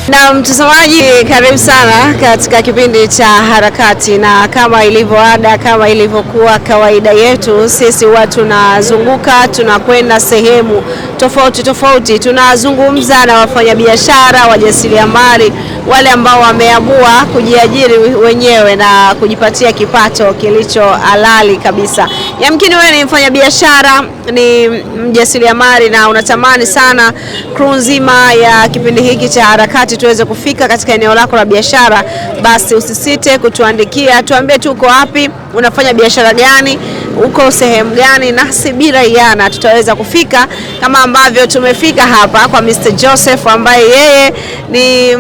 Na mtazamaji, karibu sana katika kipindi cha Harakati, na kama ilivyo ada, kama ilivyokuwa kawaida yetu, sisi watu tunazunguka, tunakwenda sehemu tofauti tofauti, tunazungumza na wafanyabiashara, wajasiriamali, wale ambao wameamua kujiajiri wenyewe na kujipatia kipato kilicho halali kabisa. Yamkini wewe ni mfanyabiashara, ni mjasiriamali na unatamani sana crew nzima ya kipindi hiki cha Harakati tuweze kufika katika eneo lako la biashara, basi usisite kutuandikia, tuambie tu uko wapi, unafanya biashara gani, uko sehemu gani, nasi bila yana tutaweza kufika kama ambavyo tumefika hapa kwa Mr. Joseph ambaye yeye ni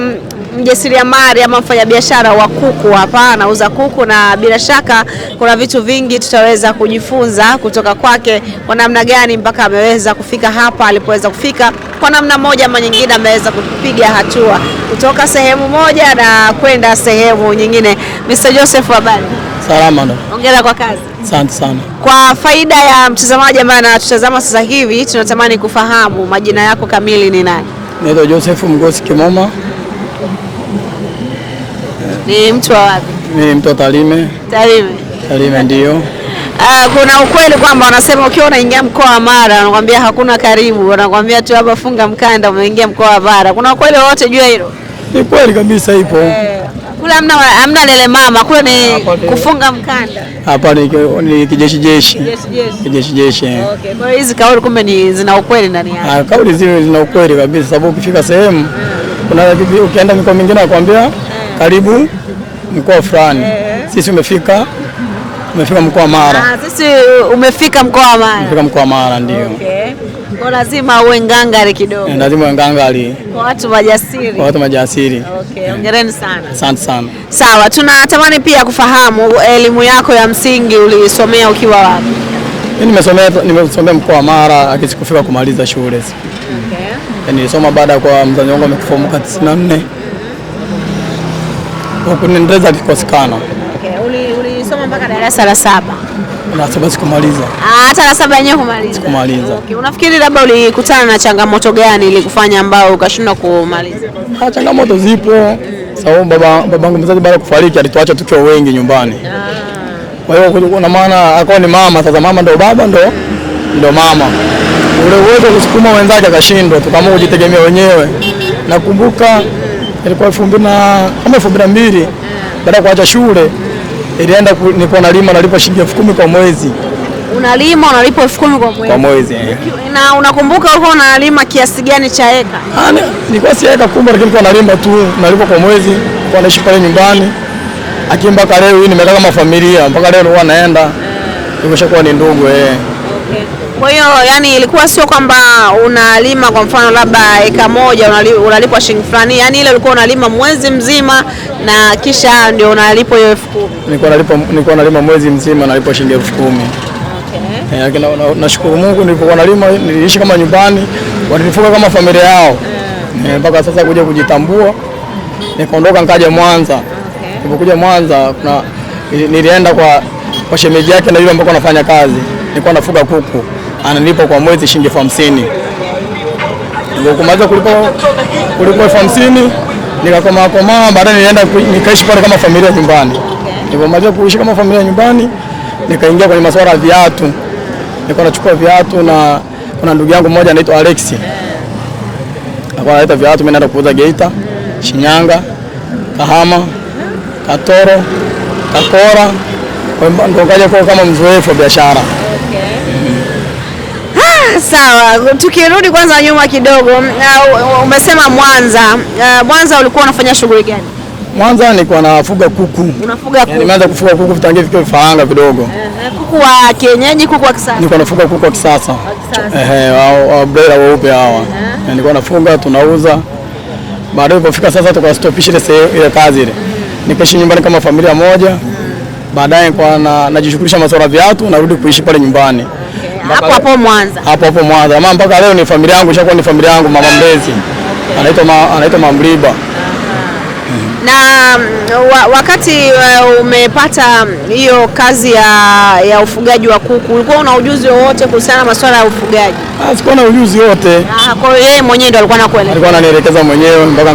mjasiriamali ama mfanyabiashara wa kuku. Hapa anauza kuku na bila shaka kuna vitu vingi tutaweza kujifunza kutoka kwake, kwa namna gani mpaka ameweza kufika hapa alipoweza kufika, kwa namna moja ama nyingine ameweza kupiga hatua kutoka sehemu moja na kwenda sehemu nyingine. Mr. Joseph, habari? Salama ndo. Hongera kwa kazi. Asante sana. Kwa faida ya mtazamaji ambaye anatutazama sasa hivi, tunatamani kufahamu majina yako kamili ni nani? Naitwa Joseph Mgosi Kimoma. Ni mtu wa wapi? Mimi mtu wa Tarime. Tarime ndio. Kuna ukweli kwamba wanasema ukiwa unaingia mkoa wa Mara wanakuambia hakuna karibu, wanakuambia tu hapa funga mkanda umeingia mkoa wa Mara. Kuna ukweli wote juu ya hilo? Ni kweli kabisa ipo. Kule hamna lele mama, kule ni kufunga mkanda. Hapa ni kijeshi. Kijeshi. Okay. Kwa hiyo hizi kauli kumbe zina ukweli ndani yake. Kauli zile zina ukweli kabisa, sababu ukifika sehemu ukienda mikoa mingine anakuambia karibu mkoa fulani. Sisi umefika mkoa wa Mara. Sisi umefika mkoa wa Mara. Umefika mkoa wa Mara ndio. Okay. Kwa lazima uwe ngangari kidogo. Lazima uwe ngangari. Kwa watu majasiri. Kwa watu majasiri. Okay, hongereni sana. Asante sana. Sawa, tunatamani pia kufahamu elimu yako ya msingi ulisomea ukiwa wapi? Mimi nimesomea mkoa wa Mara, akisikufika kumaliza shule. Okay. Nilisoma baada kwa mzazi wangu amekufa mwaka 94. Huko niendeleza kikosekana. Okay, ulisoma mpaka darasa la 7. Na sababu sikumaliza. Hata la 7 yenyewe kumaliza. Sikumaliza. Okay, unafikiri labda ulikutana na changamoto gani ili kufanya ambao ukashindwa kumaliza? Changamoto zipo. Sababu babangu mzazi baada kufariki alituacha tukiwa wengi nyumbani. Kwa hiyo kuna maana akawa ni mama, sasa mama ndio baba ndio mama. Ule uwezo kusukuma wenzake akashindwa, tukaamua kujitegemea wenyewe. Nakumbuka ilikuwa 2002 baada ya kuacha shule ilienda nilikuwa nalipa shilingi 10,000 kwa mwezi. Unalipa 10,000 kwa mwezi? Kwa mwezi. Na unakumbuka ulikuwa unalima kiasi gani cha eka? Nilikuwa si eka kubwa, lakini nilikuwa nalipa kwa mwezi, kwa naishi pale nyumbani. Mpaka leo hii nimekaa kama familia, mpaka leo huwa naenda. Imeshakuwa ni ndugu Okay. Kwa hiyo yani ilikuwa sio kwamba unalima kwa mfano labda eka moja unalipwa shilingi fulani, yani ile ulikuwa unalima mwezi mzima na kisha ndio unalipwa hiyo 10,000? Nilikuwa nalima mwezi mzima nalipwa shilingi 10,000. Okay. Lakini nashukuru Mungu nilipokuwa nalima niliishi kama nyumbani, walinifuga kama familia yao. Mpaka sasa kuja kujitambua nikaondoka nikaja Mwanza. Okay. Nilipokuja Mwanza nilienda kwa shemeji yake na yule ambao anafanya kazi. Nilikuwa nafuga kuku. Ananipa kwa mwezi shilingi 50,000. Ndio kumaliza kulipa 50,000, nikakoma baadaye nilienda nikaishi pale kama familia nyumbani. Nilipomaliza kuishi kama familia nyumbani, nikaingia kwenye masuala ya viatu. Nilikuwa nachukua viatu na kuna ndugu yangu mmoja anaitwa Alex. Alikuwa analeta viatu, mimi naenda kuuza Geita, Shinyanga, Kahama, Katoro, Takora. Ndio kaja kwa kama mzoefu wa biashara. Sawa, tukirudi kwanza nyuma kidogo, umesema Mwanza. Mwanza ulikuwa unafanya shughuli gani? Mwanza nilikuwa nafuga kuku. Unafuga kuku? Nimeanza kufuga kuku vitangie vikiwa vifaranga vidogo. Kuku wa kienyeji, kuku wa kisasa? Nilikuwa nafuga kuku wa kisasa. Wa broiler weupe hawa. Nilikuwa nafuga, tunauza. Baadaye ilipofika sasa tukastopisha ile kazi ile. Nikaishi nyumbani kama familia moja. Baadaye kwa najishughulisha masuala ya viatu, narudi kuishi pale nyumbani. Hapo Mwanza. Hapo Mwanza. Mama mpaka leo ni familia yangu, ishakuwa ni familia yangu, mama mlezi. Anaitwa Mamliba. Na wakati umepata hiyo kazi ya ufugaji wa kuku, ulikuwa una ujuzi wowote kuhusiana na masuala ya ufugaji? Sikuwa na ujuzi wote. Kwa hiyo yeye mwenyewe ndo alikuwa anakuelekeza? Alikuwa ananielekeza mwenyewe mpaka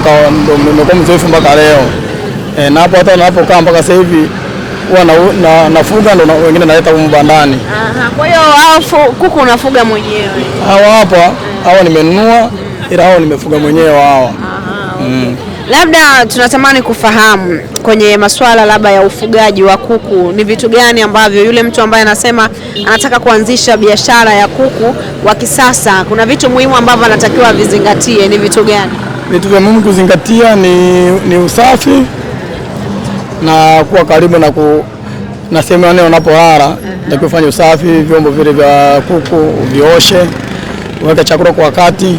nimekuwa mzoefu mpaka leo. Na hapo hata napokaa mpaka sasa hivi huwa nafuga, ndo wengine naleta huko bandani. Kwa hiyo hao kuku unafuga mwenyewe? Hawa nimenunua, ila hao nimefuga mwenyewe hawa. Labda tunatamani kufahamu kwenye masuala labda ya ufugaji wa kuku, ni vitu gani ambavyo yule mtu ambaye anasema anataka kuanzisha biashara ya kuku wa kisasa, kuna vitu muhimu ambavyo anatakiwa vizingatie, ni vitu gani? Vitu vya muhimu kuzingatia ni usafi na kuwa karibu na sehemu wanapolala. Ndio kufanya usafi, vyombo vile vya kuku vioshe, uweke chakula kwa wakati,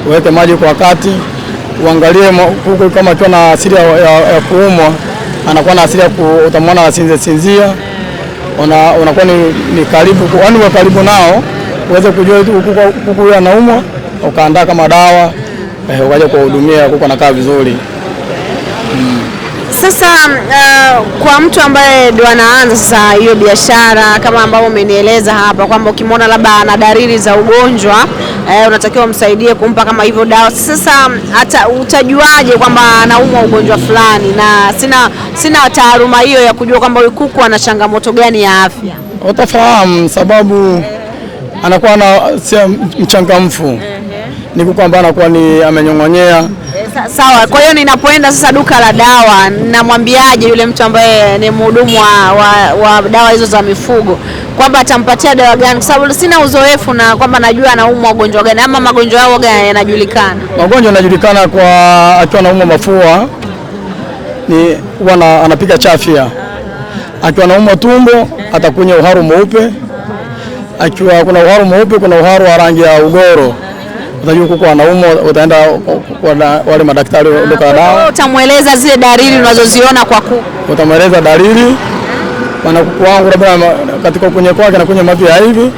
uweke maji kwa wakati. Uangalie kuku kama akiwa na asili ya kuumwa, anakuwa na asili ya utamwona anasinzia, unakuwa ni karibu, yaani uwe karibu nao uweze kujua kuku huyu anaumwa, ukaandaa kama dawa, ukaje kuhudumia kuku anakaa vizuri. Sasa kwa mtu ambaye ndio anaanza sasa hiyo biashara, kama ambavyo umenieleza hapa kwamba ukimwona labda ana dalili za ugonjwa unatakiwa umsaidie kumpa kama hivyo dawa. Sasa hata utajuaje kwamba anaumwa ugonjwa fulani? Na sina taaluma hiyo ya kujua kwamba huyu kuku ana changamoto gani ya afya. Utafahamu sababu anakuwa si mchangamfu. Ni kuku ambaye anakuwa ni amenyong'onyea. Sawa, kwa hiyo ninapoenda sasa duka la dawa, namwambiaje yule mtu ambaye ni mhudumu wa dawa hizo za mifugo kwamba atampatia dawa gani? Kwa sababu sina uzoefu na kwamba najua anaumwa ugonjwa gani, ama magonjwa yao gani yanajulikana? Magonjwa yanajulikana kwa akiwa anaumwa mafua ni huwa anapiga chafya. Akiwa anaumwa tumbo atakunya uharu mweupe. Akiwa kuna uharu mweupe, kuna uharu wa rangi ya ugoro. Unajua kuku anaumwa, utaenda kwa wale madaktari duka la dawa. Utamueleza zile dalili unazoziona kwa kuku. Utamueleza dalili. Maana kuku wangu labda katika kunya kwake anakunya mavi ya hivi,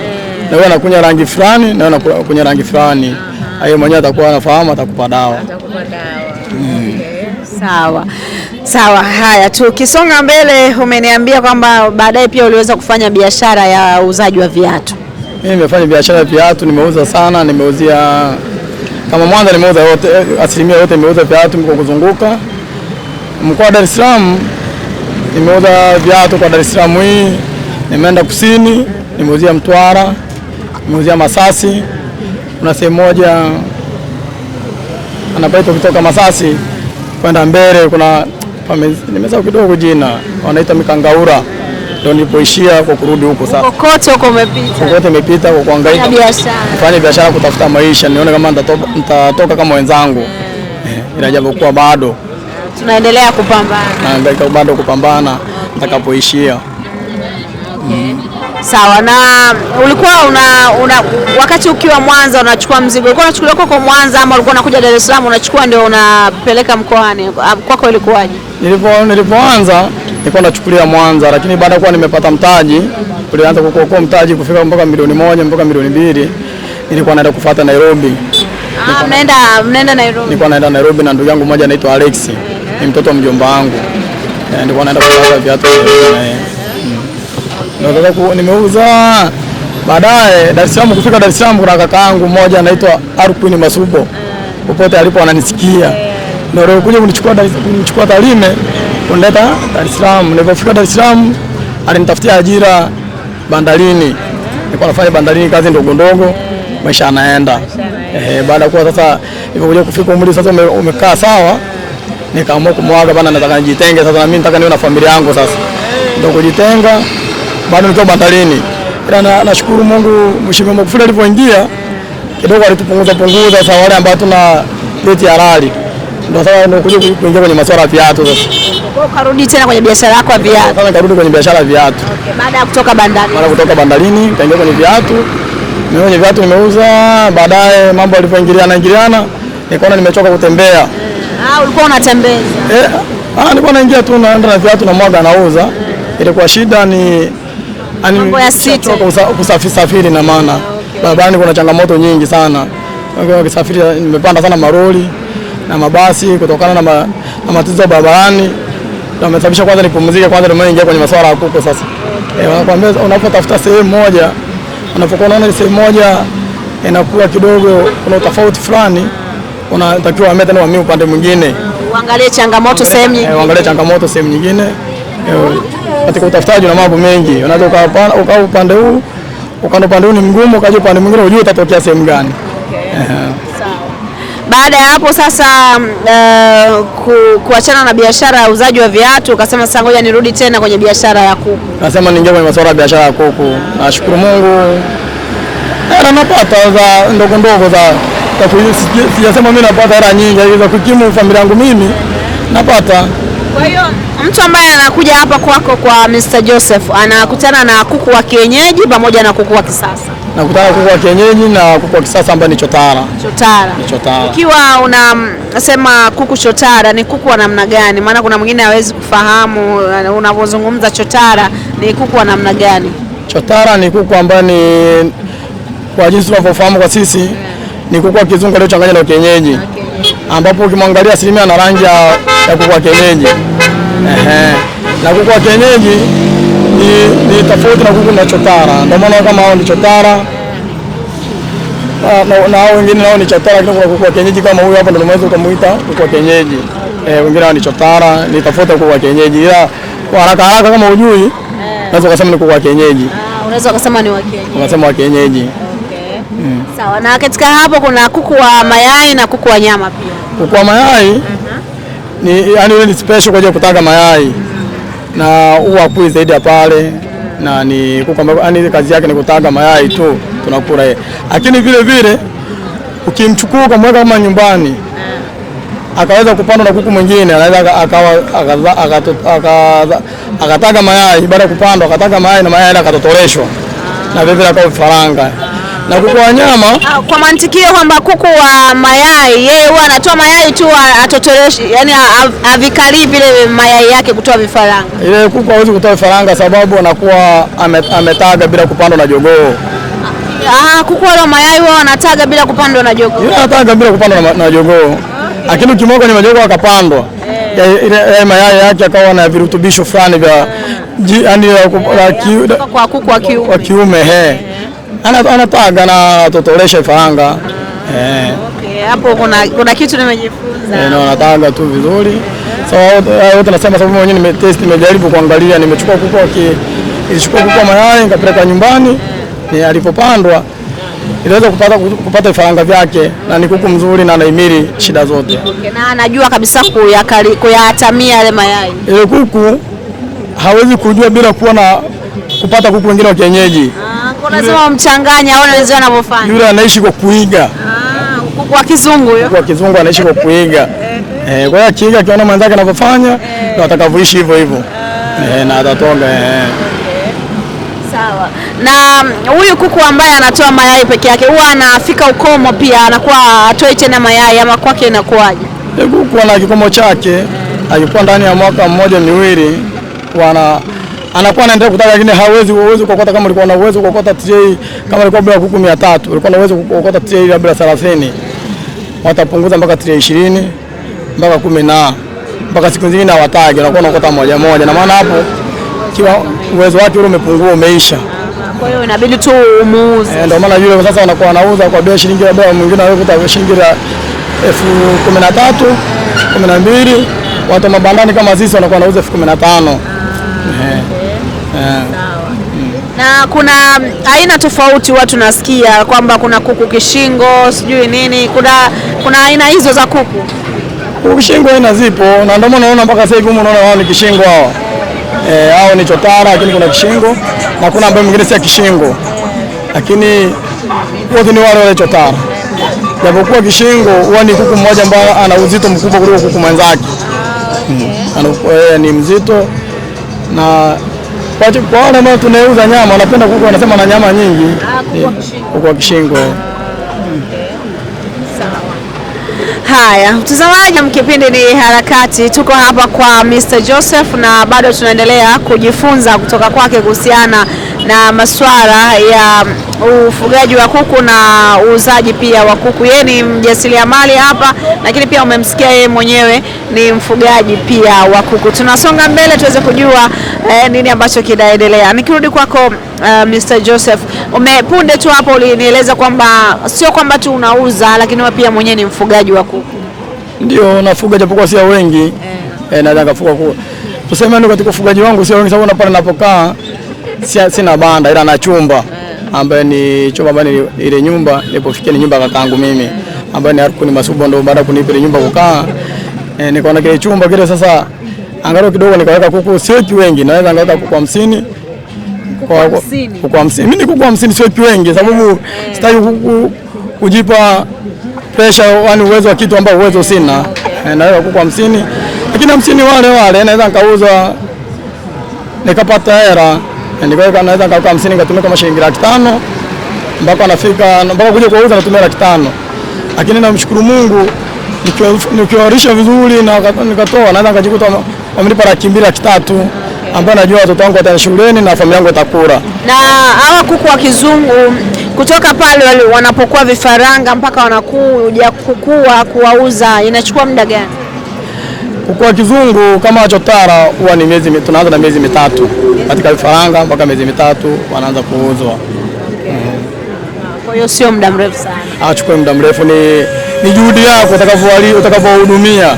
na wewe anakunya rangi fulani, na wewe unakunya rangi fulani. Hayo mwenyewe atakuwa anafahamu, atakupa dawa. Sawa. Sawa, haya tukisonga mbele, umeniambia kwamba baadaye pia uliweza kufanya biashara ya uuzaji wa viatu. Mimi nimefanya biashara ya viatu, nimeuza sana, nimeuzia kama Mwanza, nimeuza yote, asilimia yote nimeuza viatu kwa kuzunguka. Mkoa wa Dar es Salaam nimeuza viatu kwa Dar es Salaam hii, nimeenda kusini, nimeuzia Mtwara, nimeuzia Masasi. Kuna sehemu moja anapaita kutoka Masasi kwenda mbele, kuna nimesahau kidogo jina, wanaita Mikangaura. Ndio nilipoishia kwa kurudi huko sasa. Kokote huko umepita. Kokote nimepita kwa kuhangaika. Kufanya biashara kutafuta maisha, nione kama nitatoka kama wenzangu. Ila japokuwa bado tunaendelea kupambana. Naangaika bado kupambana nitakapoishia. Sawa, na ulikuwa wakati ukiwa Mwanza unachukua mzigo, ulikuwa unachukulia kwa Mwanza ama ulikuwa unakuja Dar es Salaam unachukua ndio unapeleka mkoani? Kwako ilikuwaje? Nilipoanza nilikuwa nachukulia Mwanza, lakini baada ya kuwa nimepata mtaji, ulianza kukokoa mtaji kufika mpaka milioni 1 mpaka milioni 2, nilikuwa naenda kufuata Nairobi. Mnaenda Nairobi? Nilikuwa naenda Nairobi na ndugu yangu mmoja anaitwa Alex, ni mtoto mjomba wangu. Nilikuwa naenda kuuza viatu. Ndio nimeuza. Baadaye Dar es Salaam, kufika Dar es Salaam kuna kakaangu mmoja anaitwa Arquin Masubo. Popote alipo ananisikia. Ndio kuja kunichukua Tarime kunileta Dar es Salaam. Nilipofika Dar es Salaam alinitafutia ajira bandarini. Nilikuwa nafanya bandarini kazi ndogo ndogo, maisha yanaenda. Baada ya kuwa sasa nilipokuja kufika umri sasa umekaa sawa, nikaamua kumwaga bana, nataka nijitenge sasa, na mimi nataka niwe na familia yangu sasa. Ndio kujitenga bado niko bandarini. Ila nashukuru Mungu, Mheshimiwa Magufuli alipoingia kidogo alitupunguza sasa wale ambao tuna leti halali. Ndio sasa ndio kuja kuingia kwenye masuala ya viatu sasa. Kwa ukarudi tena kwenye biashara yako ya viatu? Sasa nikarudi kwenye biashara ya viatu. Okay, baada ya kutoka bandarini. Baada ya kutoka bandarini nikaingia kwenye viatu. Kwenye viatu nimeuza, baadaye mambo yalipoingiliana nikaona nimechoka kutembea. Ulikuwa unatembeza? Nilikuwa naingia tu naenda na viatu na mwaga nauza. Ilikuwa shida ni mambo ya city kusafiri na maana barabarani kuna changamoto nyingi sana. Kwa kisafiri nimepanda sana maroli na mabasi kutokana na matatizo ya barabarani. Na umesababisha kwanza nipumzike kwanza, ndio maana ingia kwenye masuala ya kuku sasa. Wanakuambia unapotafuta sehemu moja, unapokuwa unaona sehemu moja inakuwa kidogo kuna utofauti fulani, unatakiwa uhamie tena uhamie upande mwingine. Uangalie changamoto sehemu nyingine. Uangalie changamoto sehemu nyingine. Katika utafutaji na mambo mengi. Unaweza ukaa upande huu, ukaenda upande huu ni mgumu, ukaja upande mwingine unajua utatokea sehemu gani. Sawa. Baada ya hapo sasa kuachana na biashara ya uzaji wa viatu, ukasema sasa ngoja nirudi tena kwenye biashara ya kuku. Nasema niingie kwenye masuala ya biashara ya kuku. Nashukuru Mungu. Napata za ndogo ndogo za sijasema mimi napata hela nyingi za kukimu familia yangu mimi napata. Kwa hiyo mtu ambaye anakuja hapa kwako kwa Mr. Joseph anakutana na kuku wa kienyeji pamoja na kuku wa kisasa. Nakutana na kuku wa kienyeji na kuku wa kisasa ambaye ni chotara. Ni chotara. Ikiwa unasema kuku chotara ni kuku wa namna gani? Maana kuna mwingine hawezi kufahamu unapozungumza chotara ni kuku wa namna gani? Chotara ni kuku ambaye ni kwa jinsi tunavyofahamu kwa sisi ni kuku wa kizungu aliochanganya na kienyeji. Ambapo ukimwangalia asilimia na rangi ya kuku wa kienyeji. Na kuku wa kienyeji ni tofauti na kuku na chotara. Ndio maana kama hao ni chotara na hao wengine nao ni chotara, lakini kwa kuku wa kienyeji kama huyu hapa ndio unaweza kumuita kuku wa kienyeji. Wengine hao ni chotara, ni tofauti na kuku wa kienyeji. Ila kwa haraka haraka kama hujui unaweza kusema ni kuku wa kienyeji. Unaweza kusema ni wa kienyeji. Unasema wa kienyeji. Sawa. Na katika hapo kuna kuku wa mayai na kuku wa nyama pia. Kuku wa mayai ni yani ni special kwa ajili ya kutaga mayai. Na huwa kui zaidi ya pale na ni kuku ambaye yani kazi yake ni kutaga mayai tu tunakula yeye. Lakini vile vile ukimchukua kumweka kama nyumbani akaweza kupandwa na kuku mwingine anaweza akataga mayai baada ya kupandwa akataga mayai na mayai akatotoleshwa na vile vile akawa vifaranga. Na kuku wa nyama kwa mantikio kwamba kuku wa mayai yeye huwa anatoa mayai tu atotoleshi, yani avikali vile mayai yake kutoa vifaranga. Ile kuku hawezi kutoa vifaranga sababu anakuwa ametaga bila kupandwa na jogoo. Kuku wa mayai huwa anataga bila kupandwa na jogoo. Yeye anataga bila kupandwa na jogoo. Lakini ukimweka kwenye majogoo akapandwa ile mayai yake akawa na virutubisho fulani vya yani kwa kuku wa kiume anataga na totolesha vifaranga. Hapo kuna kitu nimejifunza. Anataga tu vizuri. Wote nasema sababu mwenyewe nimetest, nimejaribu kuangalia, nimechukua kuku wa mayai nikapeleka nyumbani, alipopandwa iliweza kupata vifaranga vyake na ni kuku mzuri na anahimili shida zote. Na anajua kabisa kuyatamia yale mayai. Ile kuku hawezi kujua bila kupata kuku wengine wa kienyeji. Lazima mchanganya aone wenzao wanavyofanya. Yule anaishi kwa kuiga. Kuku wa kizungu huyo. Kuku wa kizungu anaishi kwa kuiga. Kwa hiyo akiiga akiona mwenzake anavyofanya ndio atakavyoishi hivyo hivyo. Na atatoga. Sawa. Na huyu kuku ambaye anatoa mayai peke yake huwa anafika ukomo pia anakuwa atoi tena mayai ama kwake inakuwaje? Kuku ana kikomo chake. Alikuwa ndani ya mwaka mmoja miwili anakuwa anaendelea kutaga, lakini hawezi kukokota kama ulikuwa na uwezo kukokota tray kama ulikuwa bila kuku 300 ulikuwa na uwezo kukokota tray labda 30 watapunguza mpaka tray 20 mpaka 10 na mpaka siku zingine hawatagi unakuwa unakota moja moja, na maana hapo kiwa uwezo wake ule umepungua umeisha. Kwa hiyo inabidi tu umuuze. Ndio maana yule sasa anakuwa anauza kwa bei shilingi labda mwingine anaweza shilingi 13,000 12, watu mabandani kama sisi wanakuwa wanauza 15,000. Na kuna aina tofauti watu nasikia kwamba kuna kuku kishingo sijui nini, kuna aina hizo za kuku. Kuku kishingo aina zipo na ndio maana unaona mpaka sasa hivi unaona wao ni kishingo hao. Hao ni chotara, lakini kuna kishingo na kuna ambaye mwingine si kishingo. Lakini wote ni wale chotara. Japokuwa kishingo huwa ni kuku mmoja ambaye ana uzito mkubwa kuliko kuku mwenzake. Ni mzito na kwa wale ambao tunauza nyama wanapenda kuku, wanasema na nyama nyingi. Kuku wa kishingo. Sawa. Haya, mtazamaji, kipindi ni Harakati. Tuko hapa kwa Mr. Joseph na bado tunaendelea kujifunza kutoka kwake kuhusiana na masuala ya ufugaji wa kuku na uuzaji pia wa kuku. Yeye ni mjasiriamali hapa, lakini pia umemsikia yeye mwenyewe ni mfugaji pia wa kuku. Tunasonga mbele tuweze kujua nini ambacho kinaendelea. Nikirudi kwako Mr. Joseph, umepunde tu hapo ulinieleza kwamba sio kwamba tu unauza, lakini wewe pia mwenyewe ni mfugaji wa kuku. Ndio, nafuga japokuwa sio wengi. Naweza kufuga kuku. Tuseme ndio katika ufugaji wangu sio wengi, sababu pale ninapokaa sina banda ila na chumba ambaye ni chumba ambaye ile nyumba nilipofikia ni nyumba ya kakaangu mimi ambaye ni Arkuni Masubo, ndio baada kunipa ile nyumba kukaa. Nikaona kile chumba kile sasa angalau kidogo nikaweka kuku sio wengi, naweza ngaweka kuku 50. Kuku 50. Mimi ni kuku 50 sio wengi sababu sitaki kujipa pressure yani uwezo wa kitu ambao uwezo sina. Naweka kuku 50. Lakini 50 wale naweza nikauza nikapata hela. Nikaweka naweza nikaweka 50 nikatumia kama shilingi 500 mpaka kuja kuuza natumia 500. Lakini namshukuru Mungu nikiwarisha vizuri na nikatoa naweza nikajikuta wamenipa 200 300 ambao najua watoto wangu wataenda shuleni na familia yangu itakula. Na hawa kuku wa kizungu kutoka pale wanapokuwa vifaranga mpaka wanakuja kukua kuwauza inachukua muda gani? Kuku wa kizungu kama chotara huwa ni tunaanza na miezi 3 katika vifaranga mpaka miezi 3 wanaanza kuuzwa. Kwa hiyo sio muda mrefu sana. Achukue muda mrefu, ni juhudi yako utakavyohudumia.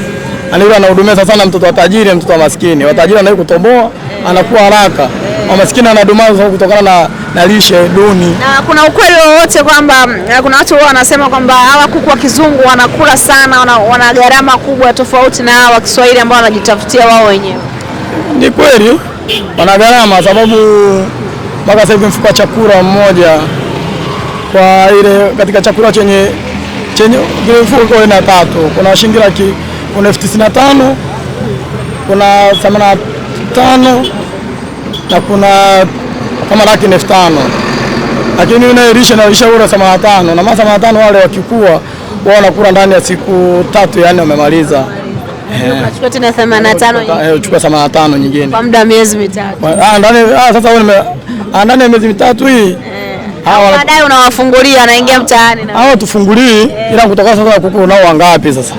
Yule anahudumia sana mtoto wa tajiri, mtoto wa maskini. Wa tajiri anaye kutoboa, anakuwa haraka. Wa maskini anadumaza kutokana na lishe duni. Na kuna ukweli wowote kwamba kuna watu wao wanasema kwamba hawa kuku wa kizungu wanakula sana, wana gharama kubwa tofauti na hawa wa Kiswahili ambao wanajitafutia wao wenyewe? Ni kweli wana gharama sababu mpaka sasa hivi mfuko wa chakula mmoja kwa ile katika chakula chenye mfuko ina 3 kuna shilingi kuna 95, kuna 85 na kuna kama 105. Lakini unairisha na lisha ule 85 na masa 85 wale wakikua wao wanakula ndani ya siku 3 yani wamemaliza. Unachukua tena 85 uchukua 85 nyingine. Kwa muda miezi 3. Sasa wewe ndani ya miezi 3 hii baadaye unawafungulia anaingia mtaani na hao tufungulii ila kutoka sasa kuku nao wangapi sasa?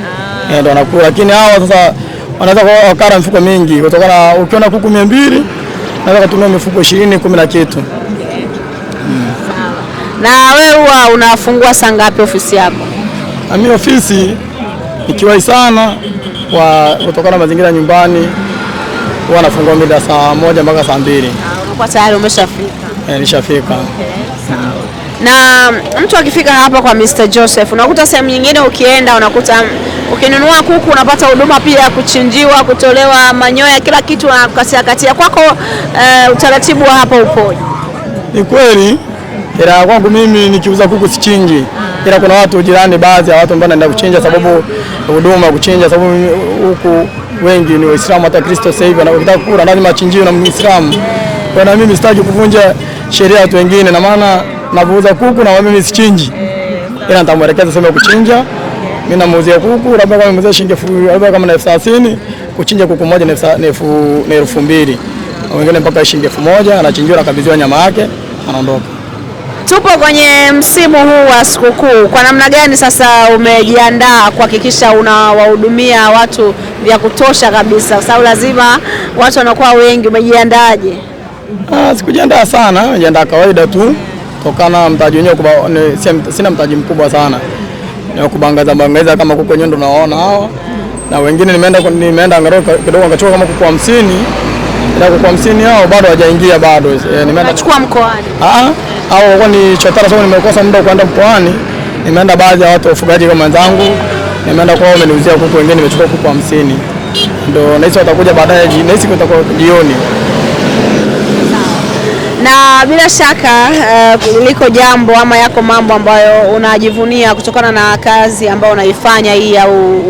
Ndio wanakula, lakini hao sasa wanaweza wakara mifuko mingi kutokana ukiona kuku 200 naweza kutumia mifuko 20 10 na kitu. Na wewe unafungua saa ngapi ofisi yako? Mimi ofisi ikiwahi sana kutokana na mazingira nyumbani huwa nafungua mida saa 1 mpaka saa 2. Unakuwa tayari umeshafika? Nishafika. Na mtu akifika hapa kwa Mr. Joseph unakuta sehemu nyingine ukienda unakuta ukinunua kuku unapata huduma pia ya kuchinjiwa, kutolewa manyoya, kila kitu katia kwako. Utaratibu wa hapa upoje? Ni kweli, ila kwangu mimi nikiuza kuku sichinji, ila kuna watu jirani, baadhi ya watu ambao wanaenda kuchinja sababu huduma kuchinja, sababu huku wengi ni Waislamu, hata Kristo sasa hivi anataka kula lazima achinjiwe na Muislamu. Kwa mimi sitaki kuvunja sheria ya watu wengine, na maana navuza kuku na mimi sichinji, ila nitamwelekeza sema kuchinja. Mimi namuuzia kuku labda kama nimuuzia shilingi 30,000 kuchinja kuku moja ni 2,000, wengine mpaka shilingi 1,000 anachinjiwa na kabidhiwa nyama yake anaondoka. Tupo kwenye msimu huu wa sikukuu, kwa namna gani sasa umejiandaa kuhakikisha unawahudumia watu vya kutosha kabisa, kwa sababu lazima watu wanakuwa wengi? Umejiandaaje? Sikujiandaa sana, nimejiandaa kawaida tu kutokana mtaji wenyewe sina mtaji mkubwa sana. Ni kubangaza kama kuku wenyewe ndo naona hao. Na wengine nimeenda angalau kidogo ngachukua kama kuku 50. Ila kuku 50 hao bado hawajaingia bado. Nimeenda kuchukua mkoani. Hao kwa ni chotara sababu nimekosa muda kwenda mkoani. Nimeenda baadhi ya watu wafugaji kama wenzangu. Nimeenda kwao wameniuzia kuku, wengine nimechukua kuku 50. Ndio nahisi watakuja baadaye, nahisi kutakuwa jioni. Na bila shaka liko jambo ama yako mambo ambayo unajivunia kutokana na kazi ambayo unaifanya hii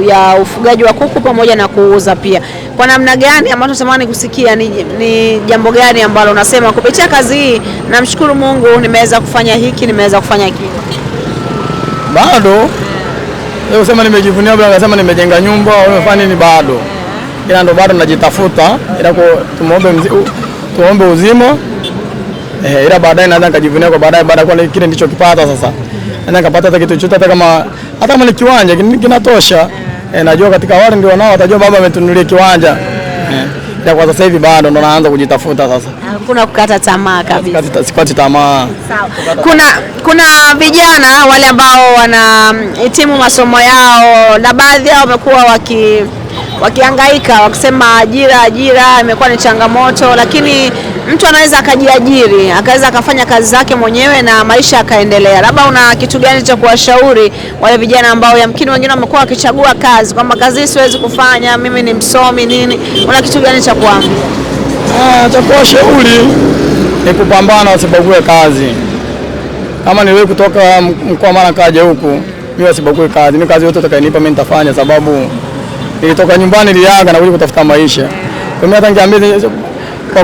ya ufugaji wa kuku pamoja na kuuza pia. Kwa namna gani ambayo tunatamani kusikia ni jambo gani ambalo unasema kupitia kazi hii namshukuru Mungu nimeweza kufanya hiki, nimeweza kufanya kile? Bado Leo sema nimejivunia bila kusema nimejenga nyumba au nimefanya nini bado. Ila ndo bado najitafuta ila tuombe uzima. Ila baadaye naweza nikajivunia kwa baadaye baada kwa kile ndicho kipata sasa. Naweza nikapata hata kitu chochote hata kama ni kiwanja kinatosha. Najua katika wale ndio nao watajua baba ametunulia kiwanja. Ila kwa sasa hivi bado ndo naanza kujitafuta sasa. Hakuna kukata tamaa kabisa. Sikati tamaa. Sawa. Kuna vijana wale ambao wanahitimu masomo yao na baadhi yao wamekuwa wakihangaika wakisema ajira imekuwa ni changamoto, lakini mtu anaweza akajiajiri, akaweza akafanya kazi zake mwenyewe na maisha yakaendelea. Labda una kitu gani cha kuwashauri wale vijana ambao yamkini wengine wamekuwa wakichagua kazi kwamba kazi hii siwezi kufanya, mimi ni msomi nini? Una kitu gani cha kuambia? Cha kuwashauri ni kupambana, wasibague kazi. Kama niwe kutoka mkoa Mara kaja huku, mimi wasibague kazi. Mimi kazi yote utakayonipa mimi nitafanya, sababu nilitoka nyumbani niliaga na kuja kutafuta maisha. Kwa mimi hata ningeambia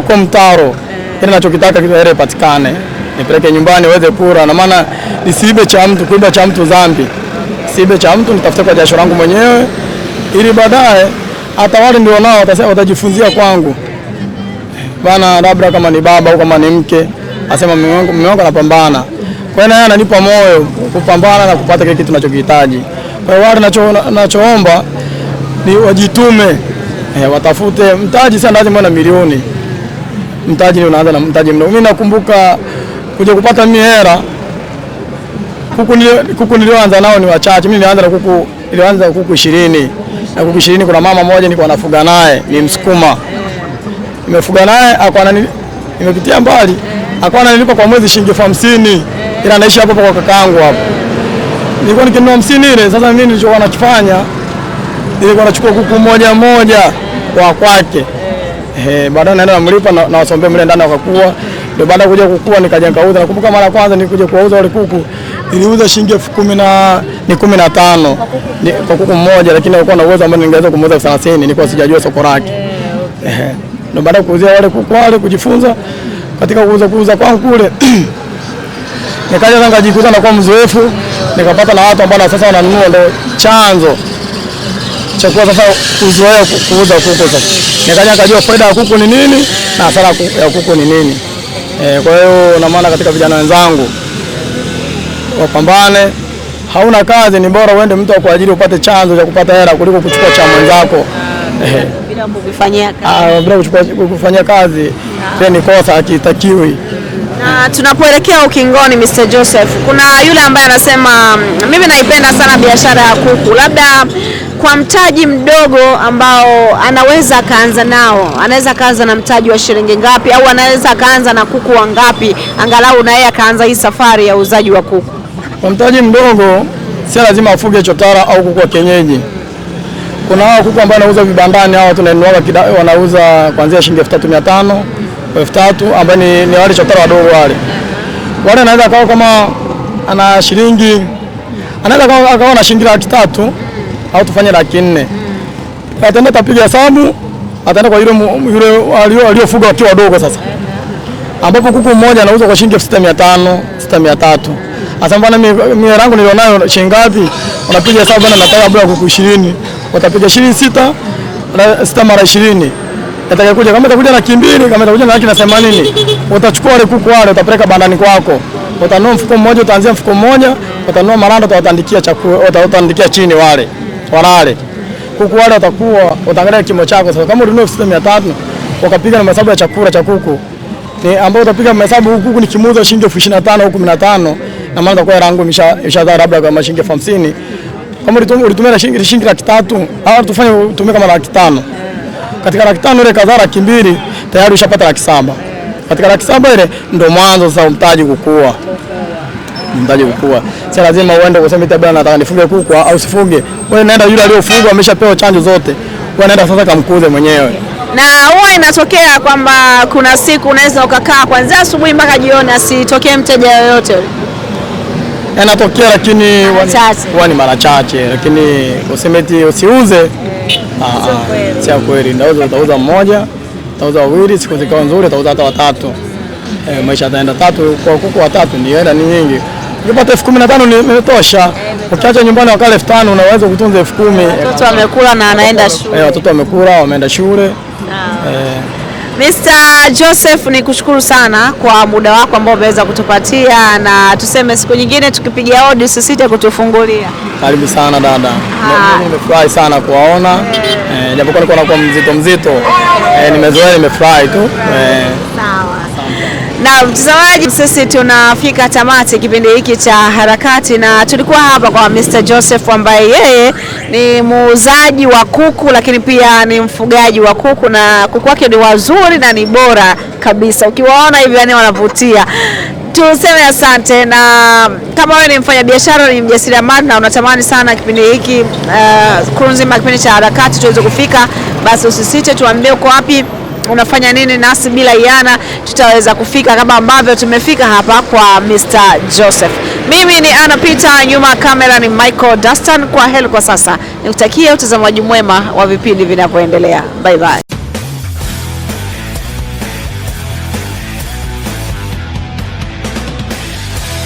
kwa mtaro ile ninachokitaka kitu patikane, nipeleke nyumbani waweze kula, na maana nisiibe cha mtu, kuiba cha mtu dhambi. Siibe cha mtu, nitafute kwa jasho langu mwenyewe ili baadaye hata wale ndio nao watajifunzia kwangu. Bana labda kama ni baba au kama ni mke asema mume wangu anapambana. Kwa hiyo yeye ananipa moyo kupambana na kupata kile kitu tunachokihitaji. Kwa hiyo wale ninachoomba ni wajitume, watafute mtaji. Sasa lazima na milioni. Mtaji unaanza na mtaji mdogo. Mimi nakumbuka kuja kupata mimi hela kuku nilioanza nao ni wachache. Mimi nilianza kuku 20. Na kuku 20 kuna mama mmoja nilikuwa nafuga naye, ni Msukuma. Nimefuga naye nimepitia mbali. Akawa ananilipa kwa mwezi shilingi 50. Ila anaishi hapo kwa kakaangu hapo. Nilikuwa nikinunua 50 ile. Sasa mimi nilichokuwa nakifanya nilikuwa nachukua kuku moja kwa kwake. Baadaye naenda namlipa na wasombea mle ndani wakakua. Ndio baada kuja kukua nikaja nikauza. Nakumbuka mara kwanza nilikuja kuuza wale kuku niliuza shilingi 15 kwa kuku mmoja, lakini alikuwa na uwezo ambao ningeweza kumuuza 30. Nilikuwa sijajua soko lake. Ndio baada kuuzia wale kuku wale kujifunza katika kuuza kwangu kule. Nikaja nikajikuta na kwa mzoefu, nikapata na watu ambao sasa wananunua, ndio chanzo cha kwa sasa kuzoea kuuza kuku sasa. Nikaja nikajua faida ya kuku ni nini na hasara ya kuku ni nini. Kwa hiyo na maana katika vijana wenzangu wapambane, hauna kazi ni bora uende mtu akuajiri upate chanzo cha kupata hela kuliko kuchukua cha mwenzako. Bila kufanyia kazi. Bila kufanyia kazi ni kosa hakitakiwi. Na tunapoelekea ukingoni, Mr. Joseph, kuna yule ambaye anasema mimi naipenda sana biashara ya kuku, labda kwa mtaji mdogo ambao anaweza kaanza nao, anaweza kaanza na mtaji wa shilingi ngapi, au anaweza kaanza na kuku wangapi angalau na yeye akaanza hii safari ya uuzaji wa kuku? Kwa mtaji mdogo si lazima afuge chotara au kuku wa kienyeji. Kuna hao kuku ambao wanauza vibandani, hao tunanunua wanauza kuanzia shilingi 3500, 3000 ambao ni wale chotara wadogo wale. Wale anaweza kawa kama ana shilingi, anaweza akawa na shilingi 300 au tufanye 400. Ataenda tapiga hesabu, ataenda kwa yule aliofuga wakiwa wadogo sasa. Ambapo kuku mmoja anauzwa kwa shilingi 6500, 6300. Asa mbona mimi rangu nilionayo shilingi ngapi? Unapiga hesabu bana, nataka labda kuku 20. Utapiga shilingi 6 mara 20. Atakayokuja kama itakuja na 200, kama itakuja na 80, utachukua wale kuku wale utapeleka bandani kwako. Utanunua mfuko mmoja, utaanzia mfuko mmoja, utanunua marando, utatandikia chakula, utatandikia chini wale. Walale. Kuku wale watakuwa utaangalia kimo chako. Sasa kama ulinunua 6300 ukapiga na mahesabu ya chakula cha kuku, ni ambao utapiga mahesabu kuku ni kimuuza shilingi 25 au 15, na maana kwa rangu imeshadha labda kama shilingi 50. Kama ulitumia shilingi 300 au tufanye utumie kama 500. Katika 500 ile kadhaa 200 tayari ushapata 700. Katika 700 ile ndio mwanzo sasa mtaji kukua. Mtaji kukua. Sasa lazima uende kusema bwana nataka nifuge kuku au usifuge. Wewe nenda yule aliyofuga ameshapewa chanjo zote. Wewe nenda sasa kamkuze mwenyewe. Na huwa inatokea kwamba kuna siku unaweza ukakaa kuanzia asubuhi mpaka jioni asitokee mteja yoyote. Yanatokea lakini ni mara chache, lakini usemeti usiuze. Si kweli. Utauza mmoja, utauza wawili, siku zikawa nzuri utauza hata watatu. Maisha yataenda 3 kwa kuku watatu ni hela ni nyingi. Ukipata 15,000 imetosha. Ukiacha nyumbani wakale 5,000 unaweza kutunza 10,000. Watoto wamekula na anaenda shule. Watoto wamekula, wameenda shule. Mr. Joseph, ni kushukuru sana kwa muda wako ambao umeweza kutupatia, na tuseme siku nyingine tukipiga hodi usisite kutufungulia. Karibu sana dada. Nimefurahi sana kuwaona. Japokuwa nilikuwa nakuwa mzito. Nimezoea, nimefurahi tu. Sawa. Na mtazamaji, sisi tunafika tamati kipindi hiki cha Harakati, na tulikuwa hapa kwa Mr. Joseph ambaye yeye ni muuzaji wa kuku lakini pia ni mfugaji wa kuku, na kuku wake ni wazuri na ni bora kabisa. Ukiwaona hivi yani wanavutia. Tuseme asante, na kama wewe ni mfanyabiashara, ni mjasiriamali na unatamani sana kipindi hiki crew nzima kipindi cha Harakati tuweze kufika, basi usisite, tuambie uko wapi, unafanya nini, nasi bila iana tutaweza kufika kama ambavyo tumefika hapa kwa Mr. Joseph. Mimi ni Anna Peter, nyuma kamera ni Michael Dustin. Kwa heri kwa sasa, nikutakia utazamaji mwema wa vipindi vinavyoendelea. Bye bye.